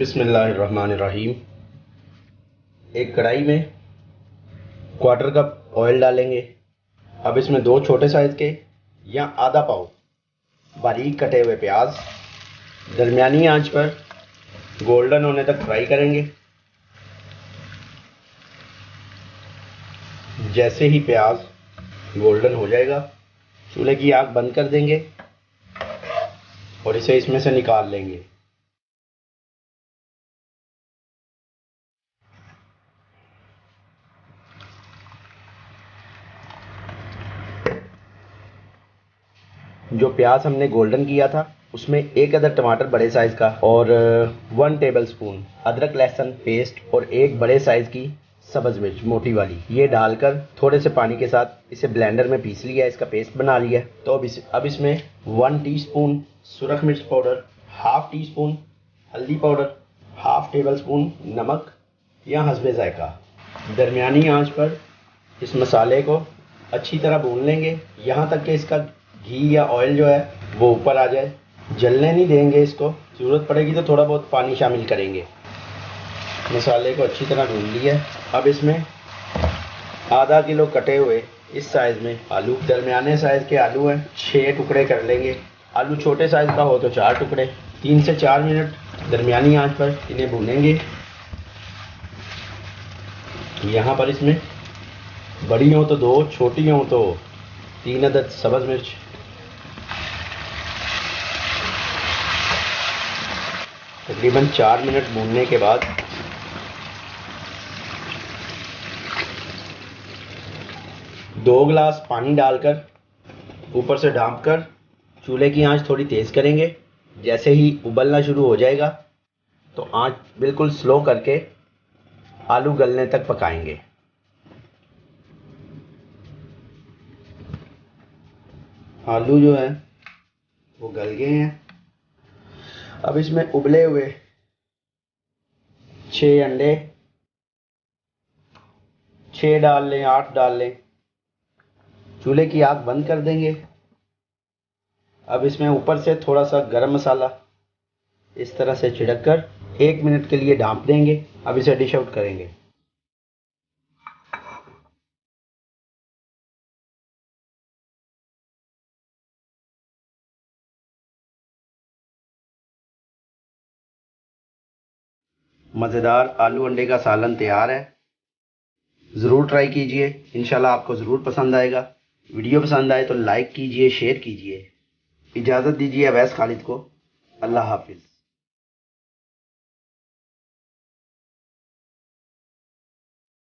बिस्मिल्लाहिर्रहमानिर्रहीम। एक कढ़ाई में क्वार्टर कप ऑयल डालेंगे। अब इसमें 2 छोटे साइज़ के या आधा पाव बारीक कटे हुए प्याज दरमियानी आंच पर गोल्डन होने तक फ्राई करेंगे। जैसे ही प्याज गोल्डन हो जाएगा, चूल्हे की आग बंद कर देंगे और इसे इसमें से निकाल लेंगे। जो प्याज हमने गोल्डन किया था उसमें 1 अदर टमाटर बड़े साइज़ का और 1 टेबलस्पून अदरक लहसुन पेस्ट और 1 बड़े साइज़ की सब्ज़ मिर्च मोटी वाली ये डालकर थोड़े से पानी के साथ इसे ब्लेंडर में पीस लिया, इसका पेस्ट बना लिया। तो अब इसमें 1 टीस्पून सुरख मिर्च पाउडर, हाफ टी स्पून हल्दी पाउडर, हाफ टेबल स्पून नमक या हस्बे जायका दरमियानी आंच पर इस मसाले को अच्छी तरह भून लेंगे, यहाँ तक कि इसका घी या ऑयल जो है वो ऊपर आ जाए। जलने नहीं देंगे इसको, ज़रूरत पड़ेगी तो थोड़ा बहुत पानी शामिल करेंगे। मसाले को अच्छी तरह भून लिया। अब इसमें आधा किलो कटे हुए इस साइज़ में आलू, दरमियाने साइज़ के आलू हैं, 6 टुकड़े कर लेंगे। आलू छोटे साइज़ का हो तो 4 टुकड़े। 3 से 4 मिनट दरमियानी आंच पर इन्हें भूनेंगे। यहाँ पर इसमें बड़ी हो तो 2, छोटी हो तो 3 अदद सब्ज़ मिर्च, तकरीबन 4 मिनट भूनने के बाद दो गिलास पानी डालकर ऊपर से ढाँप कर चूल्हे की आंच थोड़ी तेज़ करेंगे। जैसे ही उबलना शुरू हो जाएगा तो आंच बिल्कुल स्लो करके आलू गलने तक पकाएंगे। आलू जो है वो गल गए हैं। अब इसमें उबले हुए 6 अंडे 6 डाल लें, 8 डाल लें। चूल्हे की आग बंद कर देंगे। अब इसमें ऊपर से थोड़ा सा गरम मसाला इस तरह से छिड़क कर 1 मिनट के लिए ढाँप देंगे। अब इसे डिश आउट करेंगे। मज़ेदार आलू अंडे का सालन तैयार है। ज़रूर ट्राई कीजिए, इंशाल्लाह आपको ज़रूर पसंद आएगा। वीडियो पसंद आए तो लाइक कीजिए, शेयर कीजिए। इजाज़त दीजिए अवैस खालिद को। अल्लाह हाफिज़।